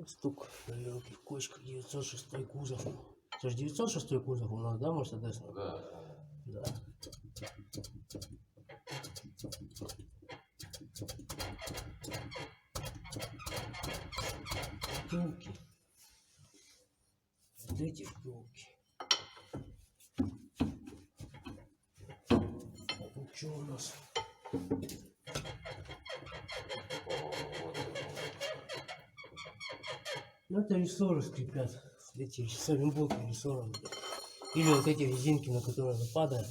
Стук на легких кочках, 906 кузов. Это же 906 кузов у нас, да, Мерседес? Да. Да. Втулки. Вот эти втулки. Ну что у нас? Ну это рессоры скрипят. Эти самим блоками рессорами. Или вот эти резинки, на которые она падает.